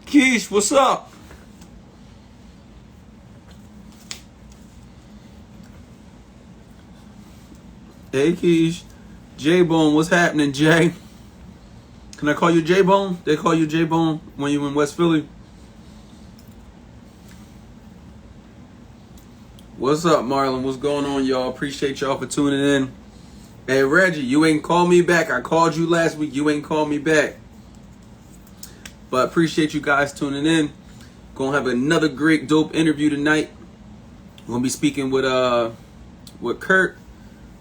Keish, what's up? Hey, Keish. J-Bone, what's happening, Jay? Can I call you J-Bone? They call you J-Bone when you in West Philly? What's up, Marlon? What's going on, y'all? Appreciate y'all for tuning in. Hey, Reggie, you ain't called me back. I called you last week. You ain't called me back. But appreciate you guys tuning in. Gonna have another great, dope interview tonight. We're gonna be speaking with Kurt,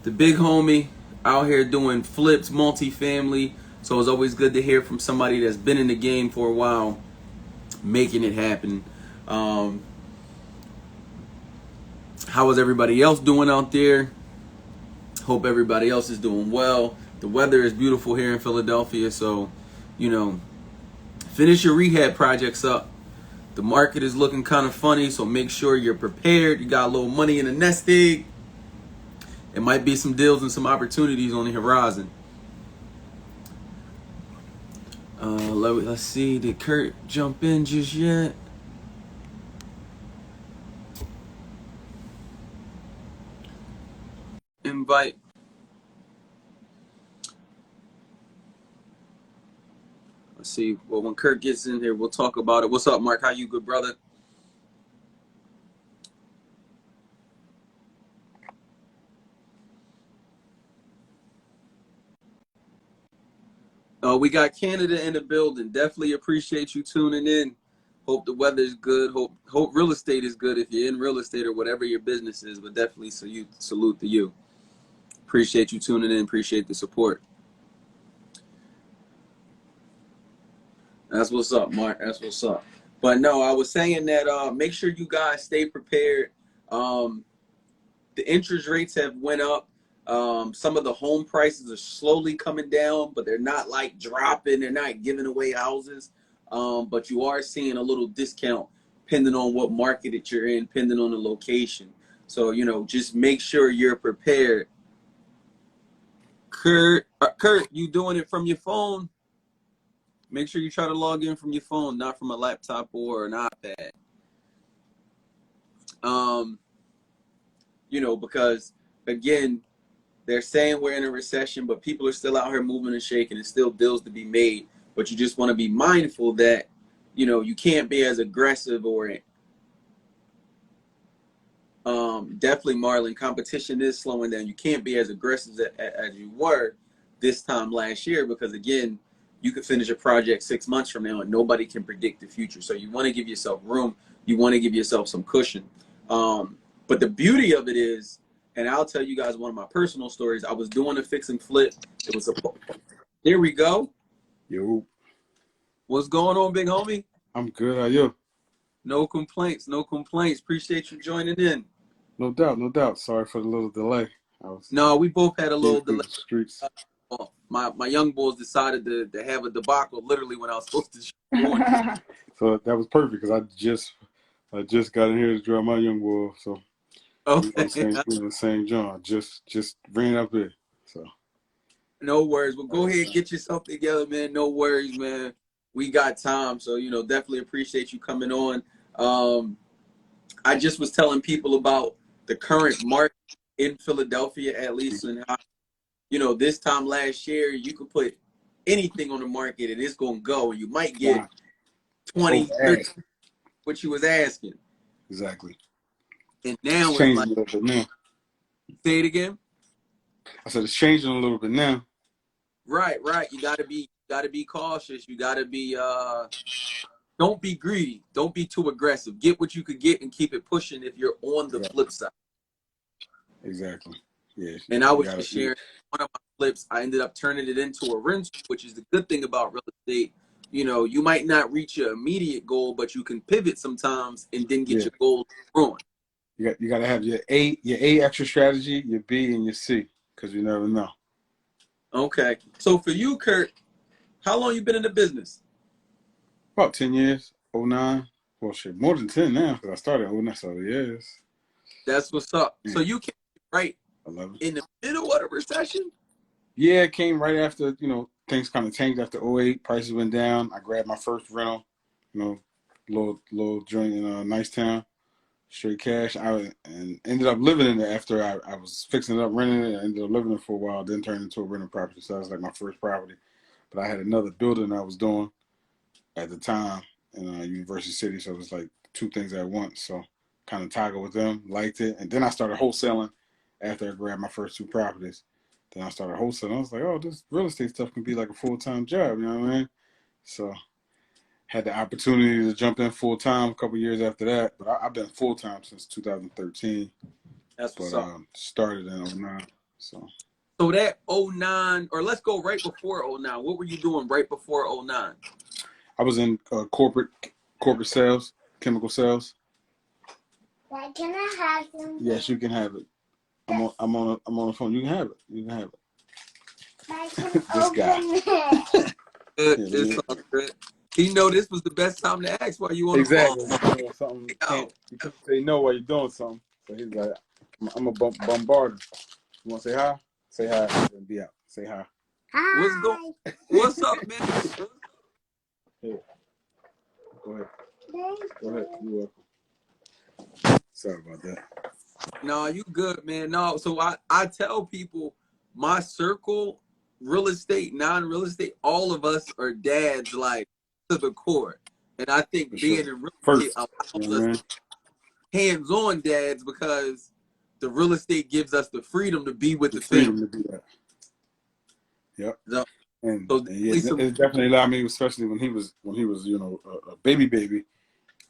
the big homie, out here doing flips, multifamily. So it's always good to hear from somebody that's been in the game for a while, making it happen. How is everybody else doing out there? Hope everybody else is doing well. The weather is beautiful here in Philadelphia, so, finish your rehab projects up. The market is looking kind of funny, so make sure you're prepared. You got a little money in the nest egg. It might be some deals and some opportunities on the horizon. Let's see. Did Kurt jump in just yet? Invite. Let's see. Well, when Kurt gets in here, we'll talk about it. What's up, Mark? How you, good brother? We got Canada in the building. Definitely appreciate you tuning in. Hope the weather's good. Hope real estate is good if you're in real estate or whatever your business is. But definitely salute to you. Appreciate you tuning in. Appreciate the support. That's what's up, Mark. That's what's up. But no, I was saying that make sure you guys stay prepared. The interest rates have went up. Some of the home prices are slowly coming down, but they're not like dropping. They're not giving away houses. But you are seeing a little discount depending on what market that you're in, depending on the location. So, just make sure you're prepared. Kurt, you doing it from your phone? Make sure you try to log in from your phone, not from a laptop or an iPad. Because again, they're saying we're in a recession, but people are still out here moving and shaking. There's still deals to be made, but you just want to be mindful that, you can't be as aggressive or definitely, Marlon, competition is slowing down. You can't be as aggressive as you were this time last year because, again, you could finish a project 6 months from now and nobody can predict the future. So you want to give yourself room. You want to give yourself some cushion. But the beauty of it is, and I'll tell you guys one of my personal stories. I was doing a fix and flip. It was Here we go. Yo. What's going on, big homie? I'm good. How you? No complaints. No complaints. Appreciate you joining in. No doubt. No doubt. Sorry for the little delay. No, we both had a little delay. The streets. My young boys decided to have a debacle literally when I was supposed to. So that was perfect because I just got in here to drive my young boy. So okay, the same John. Just ran up there. So no worries. Well, go ahead, get yourself together, man. No worries, man. We got time, so definitely appreciate you coming on. I just was telling people about the current market in Philadelphia, at least, and how this time last year you could put anything on the market and it's gonna go, and you might get 20, 30, what you was asking. Exactly. And now it's changing a little bit now. Say it again. I said it's changing a little bit now. Right. You gotta be cautious. You gotta be don't be greedy. Don't be too aggressive. Get what you could get and keep it pushing if you're on the flip side. Exactly. Yeah. And I was just sharing one of my flips. I ended up turning it into a rental, which is the good thing about real estate. You might not reach your immediate goal, but you can pivot sometimes and then get your goal growing. You got to have your A extra strategy, your B, and your C, because you never know. Okay. So for you, Kurt, how long you been in the business? About 10 years, 09. Well, shit, more than 10 now, because I started in 09, so years. That's what's up. Yeah. So you came right 11. In the middle of the recession? Yeah, it came right after, things kind of changed after 08. Prices went down. I grabbed my first rental. you know, little joint in Nicetown, straight cash. And ended up living in there after I was fixing it up, renting it. I ended up living there for a while, then turned into a rental property. So that was like my first property. But I had another building I was doing at the time in University City, so it was like two things at once. So kind of toggled with them, liked it, and then I started wholesaling after I grabbed my first two properties. Then I started wholesaling. I was like, oh, this real estate stuff can be like a full-time job, you know what I mean? So had the opportunity to jump in full-time a couple years after that, but I've been full-time since 2013, That's what's but up. started in '09. So that '09, or let's go right before '09. What were you doing right before '09? I was in corporate sales, chemical sales. Can I have some? Yes, you can have it. I'm on the phone. You can have it. You can have it. I can This guy. open it. Good. It's all good. He know this was the best time to ask while you on Exactly. the phone. You know, something Yo. you can't say no while you're doing something. So he's like, I'm a bombard him. You want to say hi? Say hi and be out. Say hi. Hi. What's up, man? Here. Go ahead. Thank Go ahead. you. You're welcome. Sorry about that. No, you good, man. No, so I tell people my circle, real estate, non-real estate, all of us are dads, like, to the core. And I think For being sure. in real estate First, allows you know what I us mean? hands-on dads because the real estate gives us the freedom to be with The the family. freedom to do that. Yep. So, And so yeah, definitely it definitely allowed me, especially when he was you know a baby.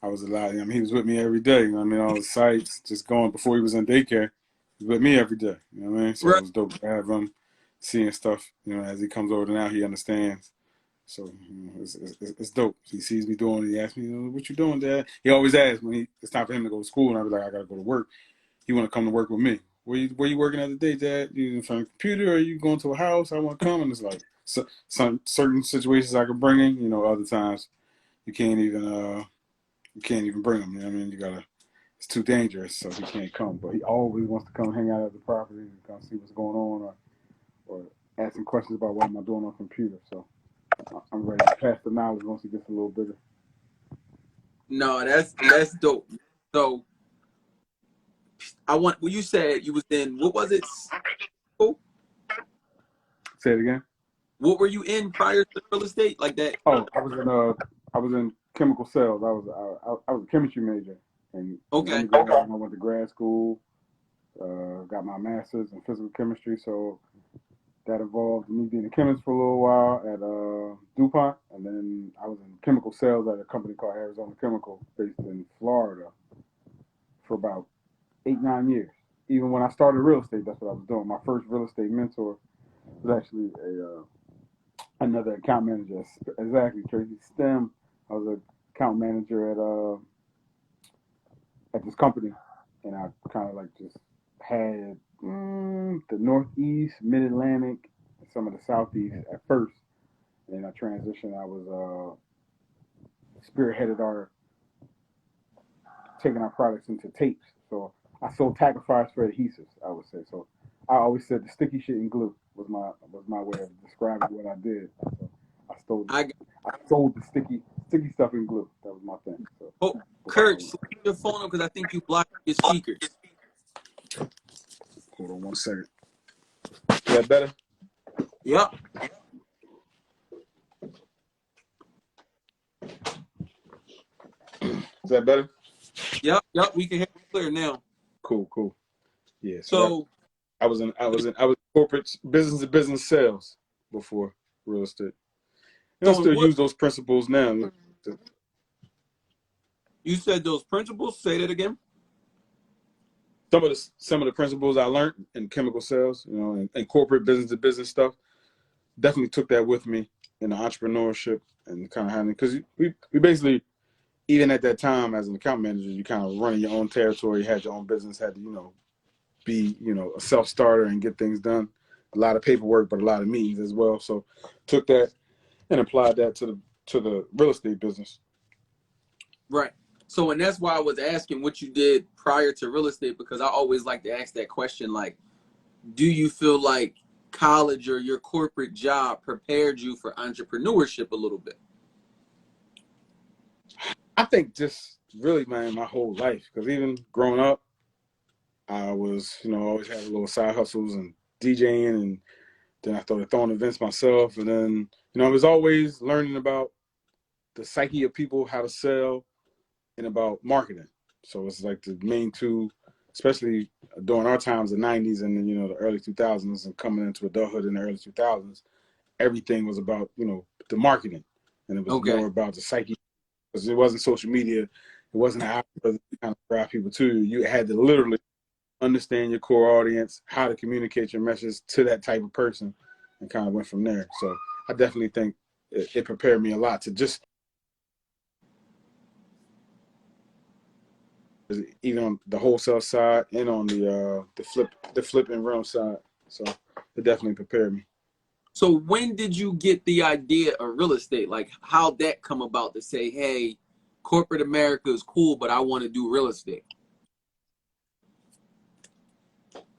I was allowed. I mean, he was with me every day. You know what I mean? All the sites, just going before he was in daycare. He was with me every day. You know what I mean? So it right. was dope to have him seeing stuff. You know, as he comes over now, he understands. So it's dope. He sees me doing it. He asks me, "What you doing, Dad?" He always asks when it's time for him to go to school, and I be like, "I gotta go to work." He want to come to work with me. Where you working at today, Dad? You in front of a computer, or you going to a house? I want to come, and it's like some certain situations I can bring in. You know, other times you can't even bring him. You know what I mean? It's too dangerous, so he can't come. But he always wants to come hang out at the property and come see what's going on, or ask some questions about what am I doing on the computer. So I'm ready to pass the knowledge once he gets a little bigger. No, that's dope. So well, you said you was in, what was it? Say it again. What were you in prior to real estate like that? Oh, I was in chemical sales. I was a chemistry major in Okay. undergrad. I went to grad school. Got my master's in physical chemistry. So that involved me being a chemist for a little while at DuPont, and then I was in chemical sales at a company called Arizona Chemical, based in Florida, for about 8-9 years. Even when I started real estate, that's what I was doing. My first real estate mentor was actually another account manager. Exactly, Tracy Stem. I was an account manager at this company, and I kind of like just had the Northeast, Mid Atlantic, and some of the Southeast at first. And then I transitioned. I was spearheaded our taking our products into tapes. So I sold tackifiers for adhesives, I would say. So I always said the sticky shit and glue was my way of describing what I did. So I sold the sticky stuff in glue. That was my thing. So Oh, Kurt, switch your phone up because I think you blocked your speakers. hold on one second. Is that better? Yep. Is that better? Yep. We can hear you clear now. Cool. Yeah. So I was corporate business to business sales before real estate. And I still use those principles now. You said those principles. Say that again. Some of the principles I learned in chemical sales, you know, and corporate business to business stuff, definitely took that with me in the entrepreneurship and kind of having, because we basically, even at that time as an account manager, you kind of running your own territory, had your own business, had to, be, a self-starter and get things done. A lot of paperwork, but a lot of meetings as well. So took that and applied that to the real estate business. Right. So, and that's why I was asking what you did prior to real estate, because I always like to ask that question, like, do you feel like college or your corporate job prepared you for entrepreneurship a little bit? I think just really, man, my whole life. Because even growing up, I was, always had little side hustles and DJing, and then I started throwing events myself. And then, I was always learning about the psyche of people, how to sell, and about marketing. So it's like the main two, especially during our times, the 90s and then, the early 2000s and coming into adulthood in the early 2000s, everything was about, the marketing. And it was more about the psyche, because it wasn't social media. It wasn't an algorithm to kind of drive people to you. You had to literally understand your core audience, how to communicate your message to that type of person, and kind of went from there. So I definitely think it prepared me a lot to just, even on the wholesale side and on the flip and realm side. So it definitely prepared me. So when did you get the idea of real estate? Like, how'd that come about to say, hey, corporate America is cool, but I want to do real estate?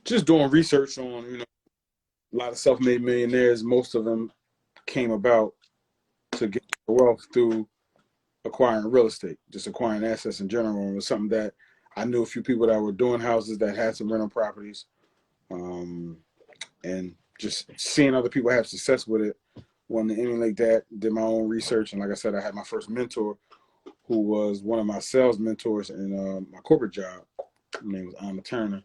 Just doing research on, a lot of self-made millionaires. Most of them came about to get wealth through acquiring real estate, just acquiring assets in general. It was something that I knew a few people that were doing houses that had some rental properties, and just seeing other people have success with it, wanted to emulate that. Did my own research, and like I said, I had my first mentor, who was one of my sales mentors in my corporate job. Her name was Anna Turner.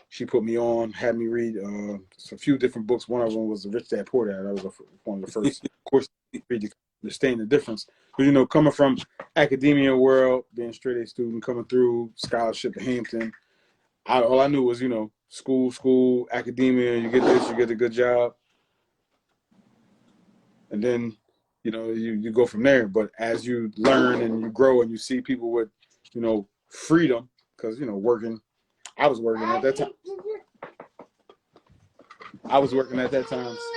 She put me on, had me read a few different books. One of them was The Rich Dad Poor Dad. That was one of the first courses to read to understand the difference. But, coming from academia world, being a straight A student, coming through scholarship at Hampton, all I knew was, school, academia, you get this, you get a good job. And then, you go from there. But as you learn and you grow and you see people with, freedom, because, I was working at that time.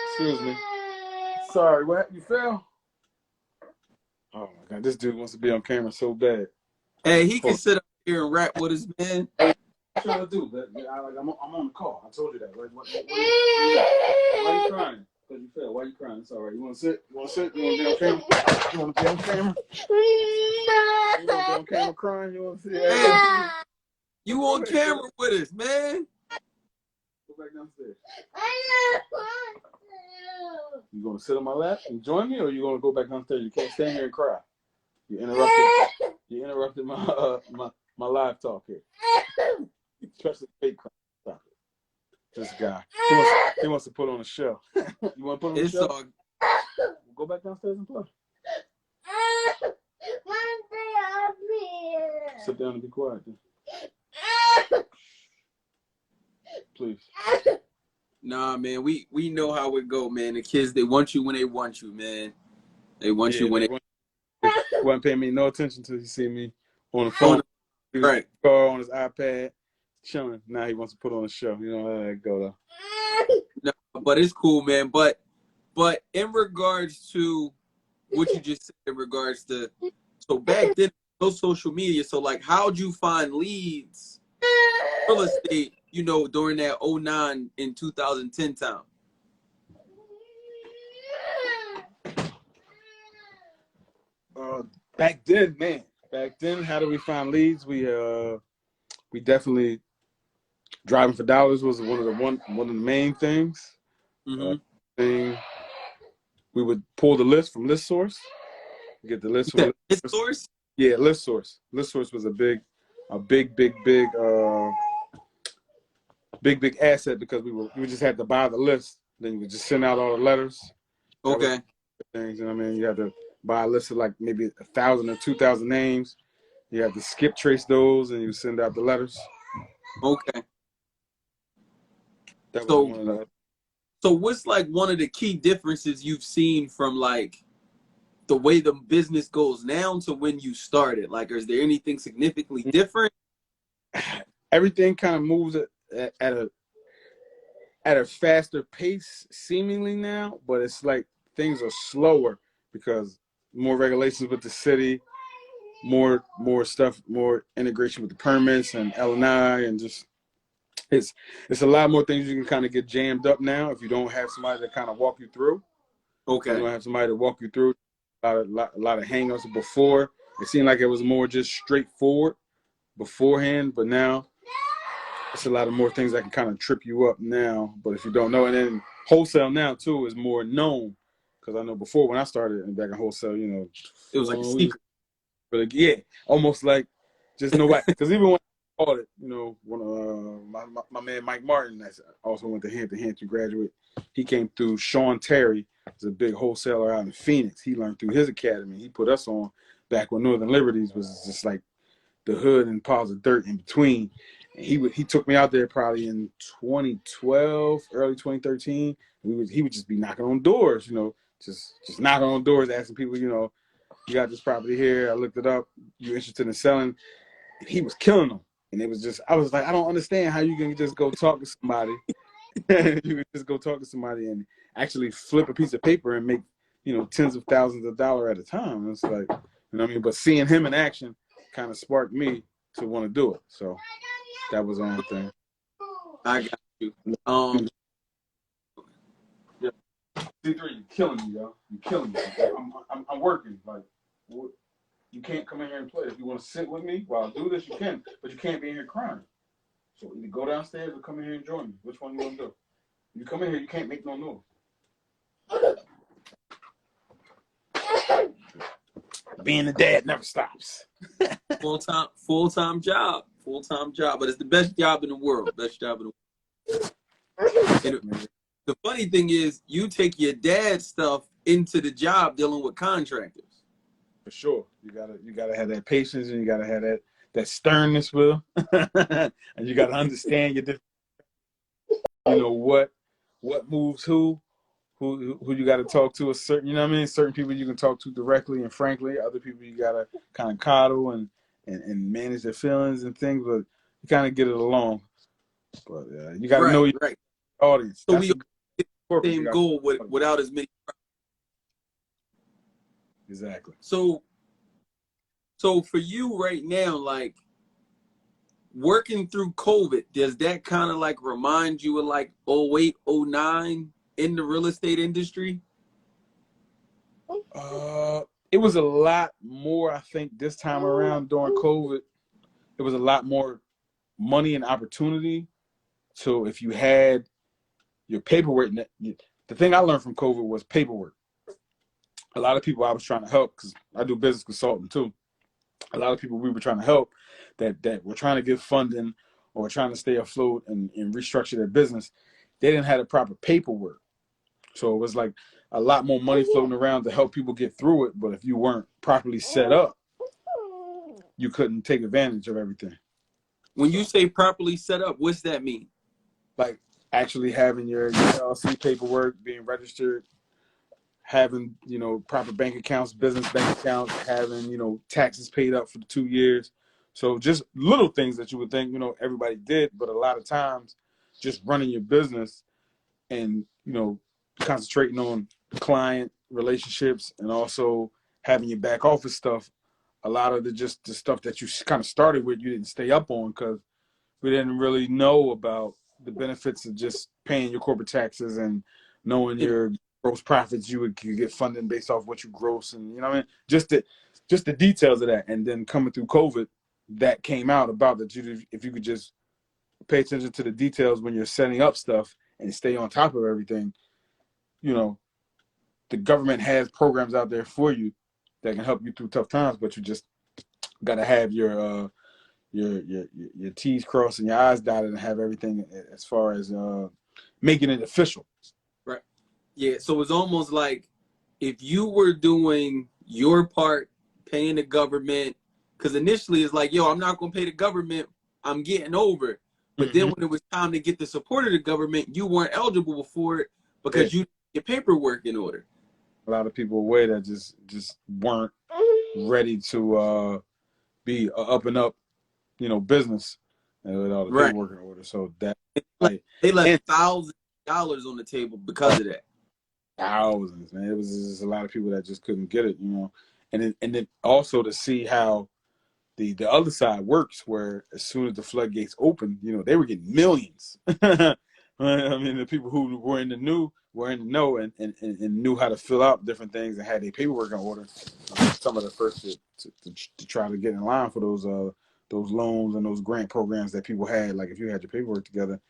Excuse me. Sorry, what? You fell? Oh my God, this dude wants to be on camera so bad. Hey, he can sit up here and rap with us, man. What you trying to do? I'm on the call. I told you that. Why are you crying? Because you fell. Why are you crying? It's all right. You want to sit? You want to sit? You want to be on camera? You want to be on camera? You want to be on camera crying? You want to see? Hey, you on camera with us, man. Go back downstairs. You gonna sit on my lap and join me, or you gonna go back downstairs? You can't stand here and cry. You interrupted my live talk here. Especially fake crying. Stop it. This guy. He wants to put on a show. You want to put on a show? Go back downstairs and play. Sit down and be quiet, then. Please. Nah, man, we know how it go, man. The kids, they want you when they want you, man. They want you when they wasn't paying me no attention until he see me on the phone, right? On his iPad, chilling. Now he wants to put on a show. You know how that go though. No, but it's cool, man. But in regards to what you just said, in regards to, so back then, no social media. So like, how'd you find leads, real estate, during that 2009 and 2010 time? Back then, how do we find leads? We definitely, driving for dollars was one of the main things. Mm-hmm. We would pull the list from ListSource. Get the list from ListSource. Yeah, ListSource. ListSource was a big asset, because we just had to buy the list. Then you would just send out all the letters. Okay. Things, and you had to buy a list of like maybe 1,000 or 2,000 names. You had to skip trace those, and you send out the letters. Okay. That was one of the. So what's like one of the key differences you've seen from like the way the business goes now to when you started? Like, is there anything significantly different? Everything kind of moves at a faster pace seemingly now, but it's like things are slower because more regulations with the city, more stuff, more integration with the permits and L&I, and just it's a lot more things you can kind of get jammed up now if you don't have somebody to kind of walk you through. Okay. You don't have somebody to walk you through a lot of hang-ups before. It seemed like it was more just straightforward beforehand, but now it's a lot of more things that can kind of trip you up now. But if you don't know, and then wholesale now too is more known, because I know before when I started back in wholesale, you know, It was like a secret. but yeah, almost like just nobody. Because even when I called it, you know, when my man Mike Martin, that also went to Hampton graduate, he came through. Sean Terry is a big wholesaler out in Phoenix. He learned through his academy. He put us on back when Northern Liberties was just like the hood and piles of dirt in between. And he took me out there probably in 2012, early 2013. He would just be knocking on doors, you know, just knocking on doors, asking people, you know, you got this property here. I looked it up. You interested in selling? And he was killing them. And it was just, I was like, I don't understand how you can just go talk to somebody. You can just go talk to somebody and actually flip a piece of paper and make, you know, tens of thousands of dollars at a time. It's like, you know what I mean? But seeing him in action kind of sparked me to want to do it. So that was the only thing. I got you. Yeah. C3, you're killing me, yo. You're killing me. I'm working. Like, you can't come in here and play. If you want to sit with me while I do this, you can. But you can't be in here crying. So either go downstairs or come in here and join me. Which one you want to do? You come in here, you can't make no noise. Being a dad never stops. Full-time job. But it's the best job in the world. Best job in the world. And the funny thing is, you take your dad's stuff into the job dealing with contractors. For sure. You gotta have that patience, and you gotta have that sternness with them. And you gotta understand your different, you know, what moves who you gotta talk to. A certain, you know what I mean? Certain people you can talk to directly and frankly. Other people you gotta kind of coddle and manage their feelings and things, but you kind of get it along. But you gotta know your audience. So that's we get the same goal without as many. Exactly. So for you right now, like working through COVID, does that kind of like remind you of like 08, 09 in the real estate industry? It was a lot more, I think, this time around during COVID. It was a lot more money and opportunity. So if you had your paperwork, the thing I learned from COVID was paperwork. A lot of people I was trying to help, because I do business consulting too. A lot of people we were trying to help that were trying to get funding or trying to stay afloat and restructure their business. They didn't have the proper paperwork. So it was like a lot more money floating around to help people get through it. But if you weren't properly set up, you couldn't take advantage of everything. When you say properly set up, what's that mean? Like actually having your LLC paperwork, being registered, having, you know, proper bank accounts, business bank accounts, having, you know, taxes paid up for the 2 years. So just little things that you would think, you know, everybody did, but a lot of times just running your business and, you know, concentrating on client relationships and also having your back office stuff. A lot of the stuff that you kind of started with, you didn't stay up on because we didn't really know about the benefits of just paying your corporate taxes and knowing your gross profits. You could get funding based off what you gross, and you know what I mean, just the details of that. And then coming through COVID, that came out about that if you could just pay attention to the details when you're setting up stuff and stay on top of everything, you know, the government has programs out there for you that can help you through tough times, but you just got to have your T's crossed and your I's dotted and have everything as far as making it official. Right. Yeah. So it's almost like if you were doing your part, paying the government, because initially it's like, yo, I'm not going to pay the government. I'm getting over it. But then when it was time to get the support of the government, you weren't eligible for it because you your paperwork in order. A lot of people away that just weren't ready to be a up and up, you know, business and with all the paperwork in order. So that they left $1,000 on the table because of that. Thousands, man. It was just a lot of people that just couldn't get it, you know. And then also to see how the other side works, where as soon as the floodgates opened, you know, they were getting millions. I mean, the people who were in the know and knew how to fill out different things and had their paperwork in order. some of the first to try to get in line for those loans and those grant programs that people had. Like if you had your paperwork together,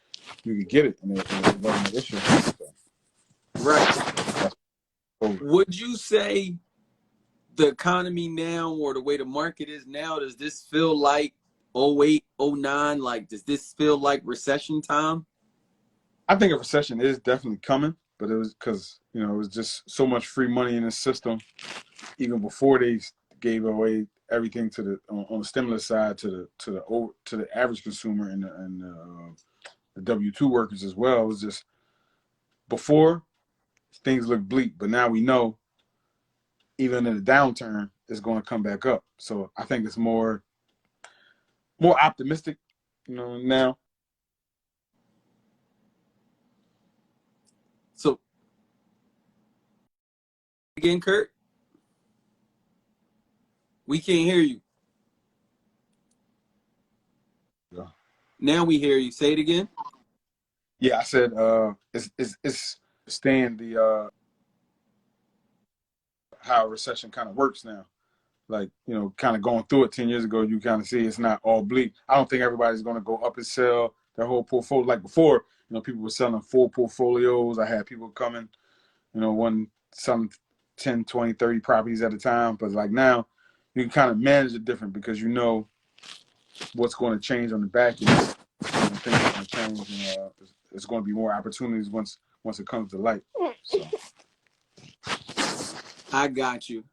you could get it, and it wasn't an issue. So, Right. Would you say the economy now, or the way the market is now, does this feel like 08, 09? Like, does this feel like recession time? I think a recession is definitely coming, but it was because it was just so much free money in the system, even before they gave away everything to the on the stimulus side to the average consumer and the W-2 workers as well. It was just before things looked bleak, but now we know even in a downturn, it's going to come back up. So I think it's more optimistic, now. So again, Kurt, we can't hear you. Yeah. Now we hear you. Say it again. Yeah, I said it's staying the how a recession kind of works now. Like, kind of going through it 10 years ago, you kind of see it's not all bleak. I don't think everybody's going to go up and sell their whole portfolio. Like before, people were selling full portfolios. I had people coming, one selling 10, 20, 30 properties at a time. But like now, you can kind of manage it different because you know what's going to change on the back end. Things are going to change. And, there's going to be more opportunities once it comes to light. So. I got you.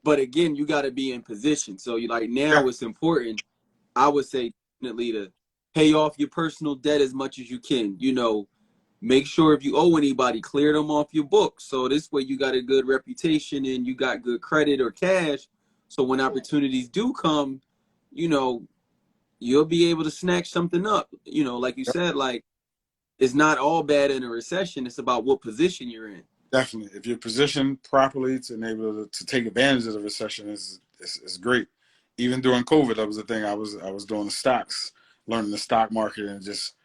But again, you got to be in position. So now it's important, I would say, definitely to pay off your personal debt as much as you can. Make sure if you owe anybody, clear them off your books. So this way you got a good reputation and you got good credit or cash. So when opportunities do come, you'll be able to snatch something up. Like you said, like it's not all bad in a recession. It's about what position you're in. Definitely. If you're positioned properly to enable to take advantage of the recession is great. Even during COVID, that was the thing. I was doing the stocks, learning the stock market, and just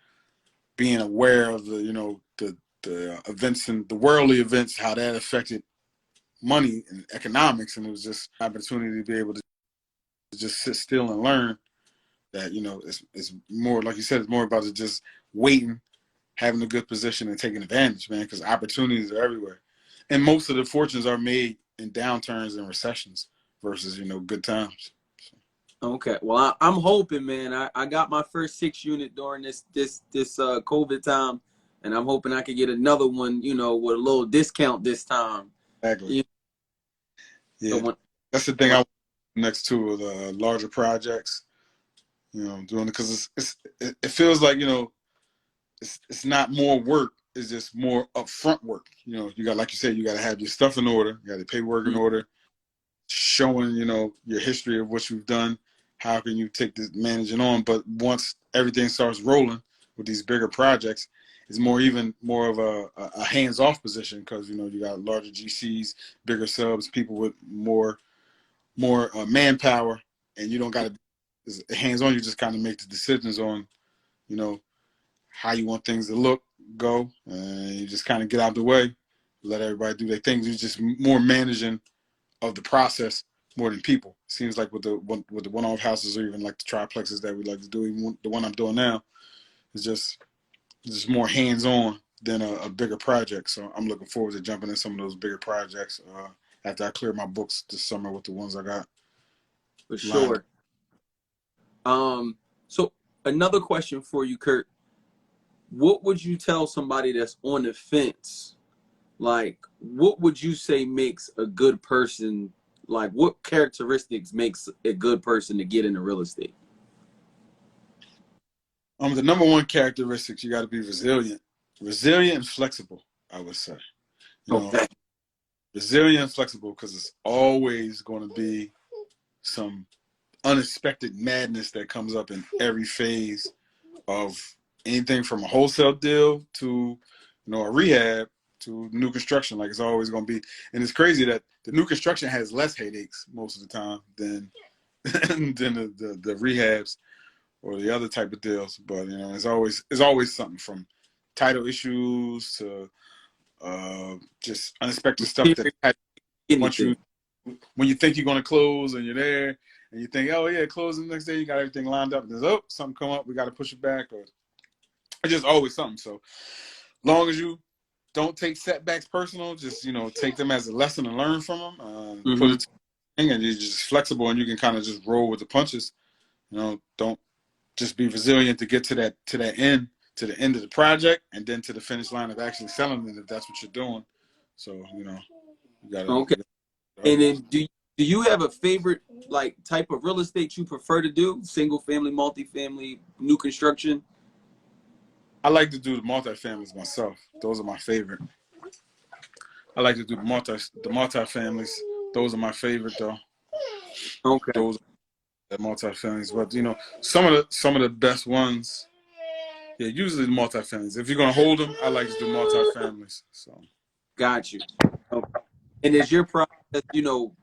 being aware of the the events and the worldly events, how that affected money and economics. And it was just an opportunity to be able to just sit still and learn that, it's more, like you said, it's more about just waiting, having a good position and taking advantage, man, because opportunities are everywhere. And most of the fortunes are made in downturns and recessions versus, good times. So. Okay. Well, I'm hoping, man. I got my first 6 unit during this COVID time, and I'm hoping I can get another one, with a little discount this time. Exactly. Yeah. That's the thing I want next to the larger projects, doing it because it feels like, it's not more work. It's just more upfront work. You got, like you said, you got to have your stuff in order. You got your paperwork in order, showing, your history of what you've done. How can you take this managing on? But once everything starts rolling with these bigger projects, it's more of a hands-off position because, you got larger GCs, bigger subs, people with more manpower, and you don't got to hands-on. You just kind of make the decisions on, how you want things to go, and you just kind of get out of the way, let everybody do their things. You're just more managing of the process more than people. Seems like with the one-off houses or even like the triplexes that we like to do, even the one I'm doing now, is just more hands-on than a bigger project. So I'm looking forward to jumping in some of those bigger projects after I clear my books this summer with the ones I got. For sure. So another question for you, Kurt. What would you tell somebody that's on the fence? Like, what would you say makes a good person? Like, what characteristics makes a good person to get into real estate? The number one characteristic, you got to be resilient and flexible, I would say. Okay. Resilient and flexible, because it's always going to be some unexpected madness that comes up in every phase of anything from a wholesale deal to, a rehab to new construction. Like, it's always going to be, and it's crazy that the new construction has less headaches most of the time than the rehabs or the other type of deals. But it's always something from title issues to just unexpected stuff that once you when you think you're going to close and you're there and you think, oh yeah, closing the next day, you got everything lined up. And there's, oh, something come up, we got to push it back. Or it's just always something. So long as you don't take setbacks personal, just, take them as a lesson and learn from them. Put it to thing, and you're just flexible and you can kind of just roll with the punches. Don't just be resilient to get to the end of the project and then to the finish line of actually selling it if that's what you're doing. So, you gotta. Okay. And then do you have a favorite like type of real estate you prefer to do? Single family, multifamily, new construction? I like to do the multifamilies myself. Those are my favorite. I like to do the multifamilies. Those are my favorite though. Okay. Those are the multifamilies. But some of the best ones, yeah, usually the multifamilies. If you're gonna hold them, I like to do multifamilies. So Got you. Okay. And is your process,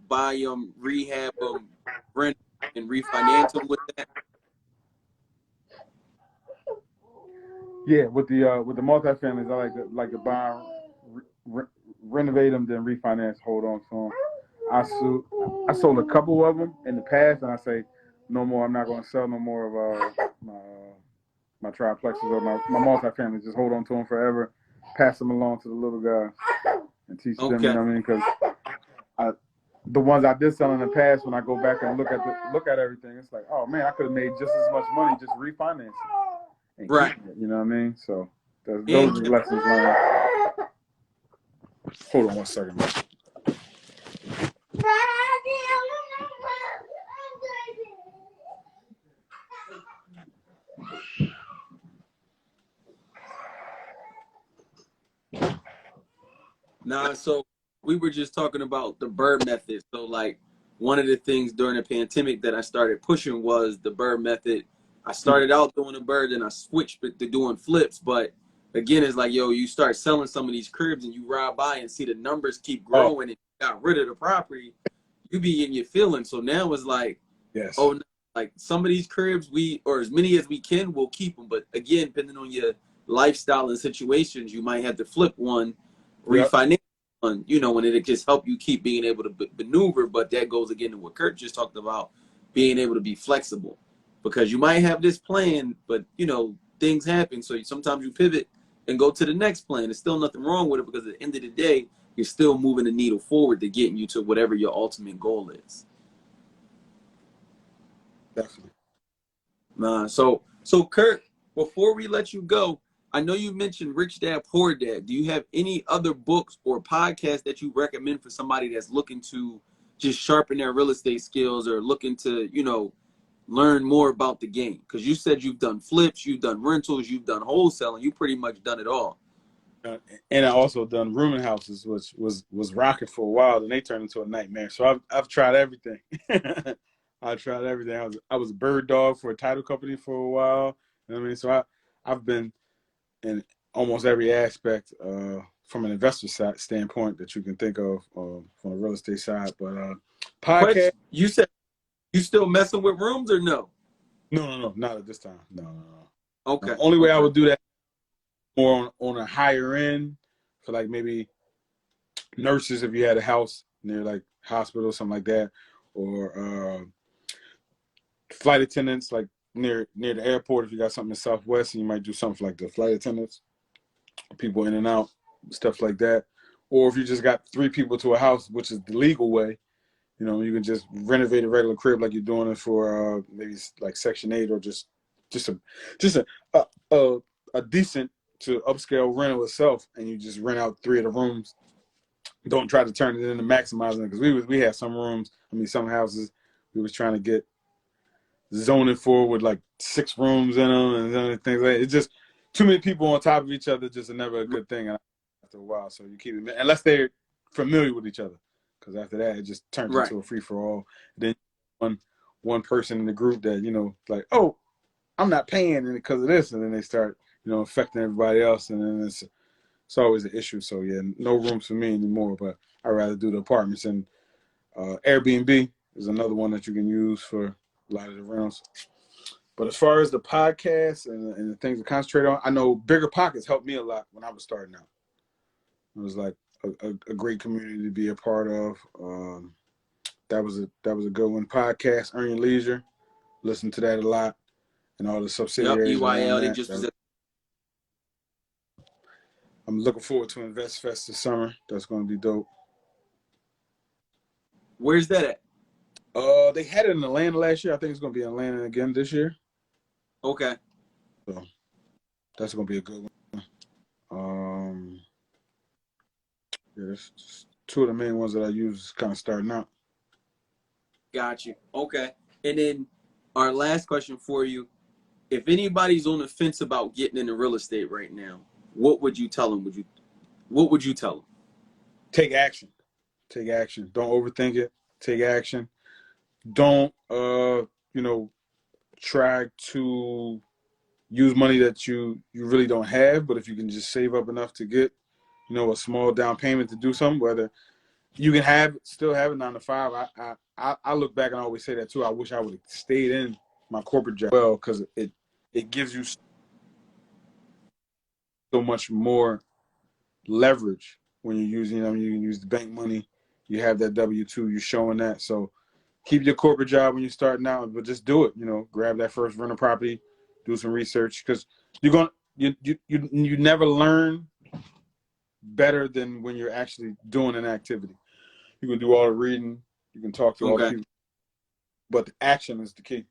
buy them, rehab them, rent and refinance them with that? yeah, with the multifamilies, I like to buy, renovate them, then refinance, hold on to them. I sold a couple of them in the past, and I say no more. I'm not going to sell no more of my triplexes or my multifamilies. Just hold on to them forever, pass them along to the little guys, and teach them. You know what I mean? Because the ones I did sell in the past, when I go back and look at everything, it's like, oh man, I could have made just as much money just refinancing. Right. You know what I mean? So those are the lessons learned. Hold on one second. Nah, so we were just talking about the BRRRR method. So like one of the things during the pandemic that I started pushing was the BRRRR method. I started out doing a BRRRR, then I switched to doing flips. But again, it's like, you start selling some of these cribs and you ride by and see the numbers keep growing and you got rid of the property, you be in your feelings. So now it's like, yes. Oh, no, like some of these cribs, or as many as we can, we'll keep them. But again, depending on your lifestyle and situations, you might have to flip one, refinance one, and it just help you keep being able to maneuver. But that goes again to what Kurt just talked about, being able to be flexible, because you might have this plan, but things happen. So sometimes you pivot and go to the next plan. There's still nothing wrong with it, because at the end of the day, you're still moving the needle forward to getting you to whatever your ultimate goal is. Definitely. So Kurt, before we let you go, I know you mentioned Rich Dad Poor Dad. Do you have any other books or podcasts that you recommend for somebody that's looking to just sharpen their real estate skills, or looking to, learn more about the game? Because you said you've done flips, you've done rentals, you've done wholesaling, you pretty much done it all. And I also done rooming houses, which was rocking for a while, and they turned into a nightmare. So I've tried everything. I tried everything. I was a bird dog for a title company for a while. You know what I mean? So I've been in almost every aspect from an investor standpoint that you can think of from the real estate side. But podcast. You said you still messing with rooms or no? No, not at this time. No. Okay. The only way I would do that more on a higher end for like maybe nurses if you had a house near like hospital or something like that, or flight attendants like near the airport if you got something in Southwest, and you might do something like the flight attendants, people in and out, stuff like that. Or if you just got 3 people to a house, which is the legal way, you can just renovate a regular crib like you're doing it for maybe like Section 8, or just a decent to upscale rental itself, and you just rent out 3 of the rooms. Don't try to turn it into maximizing it, because we had some rooms, some houses we was trying to get zoning for with like 6 rooms in them and things like that. It's just too many people on top of each other, just never a good thing after a while. So you keep it, unless they're familiar with each other, because after that it just turns into a free-for-all. Then one person in the group that like, oh, I'm not paying because of this, and then they start affecting everybody else, and then it's always an issue. So yeah, no rooms for me anymore, but I'd rather do the apartments. And Airbnb is another one that you can use for a lot of the rentals. But as far as the podcast and the things to concentrate on, I know Bigger Pockets helped me a lot when I was starting out. It was like a great community to be a part of. that was a good one. Podcast, Earn Your Leisure. Listen to that a lot, and all the Yep, subsidiaries around EYL. They that. just was. I'm looking forward to Invest Fest this summer. That's going to be dope. Where's that at? They had it in Atlanta last year. I think it's going to be in Atlanta again this year. Okay. So that's going to be a good one. Yeah, that's just two of the main ones that I use kind of starting out. Got you. Okay. And then our last question for you: if anybody's on the fence about getting into real estate right now, what would you tell them? What would you tell them? Take action. Take action. Don't overthink it. Take action. Don't try to use money that you really don't have, but if you can just save up enough to get, a small down payment to do something, whether you can still have a 9 to 5. I look back and I always say that too. I wish I would have stayed in my corporate job because it gives you so much more leverage when you're using, you can use the bank money. You have that W-2, you're showing that. So keep your corporate job when you're starting out, but just do it. Grab that first rental property, do some research, because you never learn better than when you're actually doing an activity. You can do all the reading, you can talk to all the people, but the action is the key.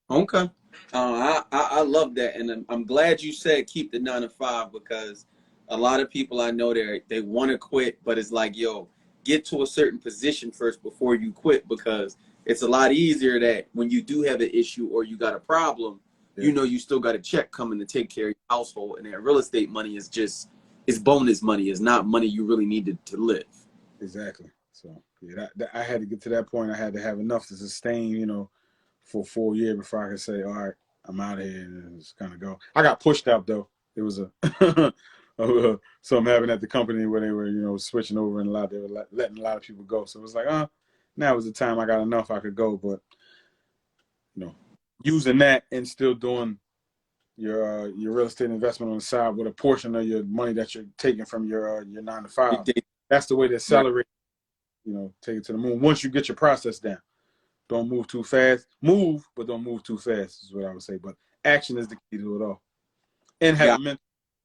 Okay. I love that, and I'm glad you said keep the 9 to 5, because a lot of people I know they want to quit, but it's like, yo, get to a certain position first before you quit, because it's a lot easier that when you do have an issue or you got a problem, you still got a check coming to take care of your household, and that real estate money is it's bonus money. It's not money you really needed to live. Exactly. So I had to get to that point. I had to have enough to sustain, for a full year before I could say, all right, I'm out of here and just kind of go. I got pushed out though. It was something happened at the company where they were, switching over and they were letting a lot of people go. So it was like, now was the time I got enough I could go. But, using that and still doing your real estate investment on the side with a portion of your money that you're taking from your 9 to 5. That's the way to accelerate, take it to the moon. Once you get your process down, don't move too fast. Move, but don't move too fast is what I would say. But action is the key to it all. And have a mentor.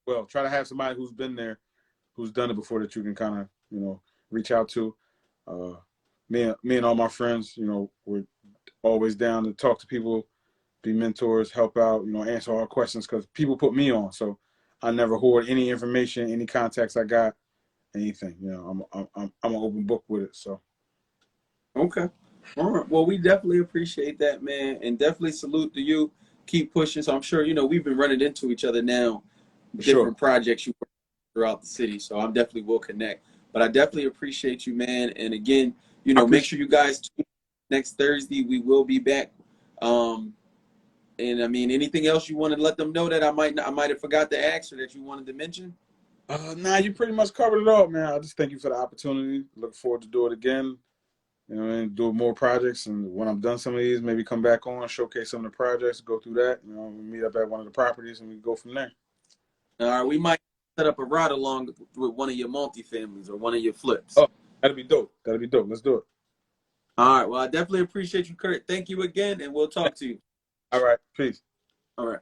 Well, try to have somebody who's been there, who's done it before, that you can kind of, reach out to. Me and all my friends, we're always down to talk to people, be mentors, help out, answer all questions, because people put me on. So I never hoard any information, any contacts I got, anything. I'm an open book with it. So. Okay. All right. Well, we definitely appreciate that, man, and definitely salute to you. Keep pushing. So I'm sure we've been running into each other now, different projects you work throughout the city. So I'm definitely will connect. But I definitely appreciate you, man. And again, make sure you guys tune in next Thursday. We will be back. And I mean, anything else you want to let them know that I might have forgot to ask, or that you wanted to mention? Nah, you pretty much covered it all, man. I just thank you for the opportunity. Look forward to do it again. And do more projects. And when I'm done some of these, maybe come back on, showcase some of the projects, go through that. We'll meet up at one of the properties and we go from there. All right, we might set up a ride along with one of your multifamilies or one of your flips. Oh, that'd be dope. Let's do it. All right. Well, I definitely appreciate you, Kurt. Thank you again, and we'll talk to you. All right. Peace. All right.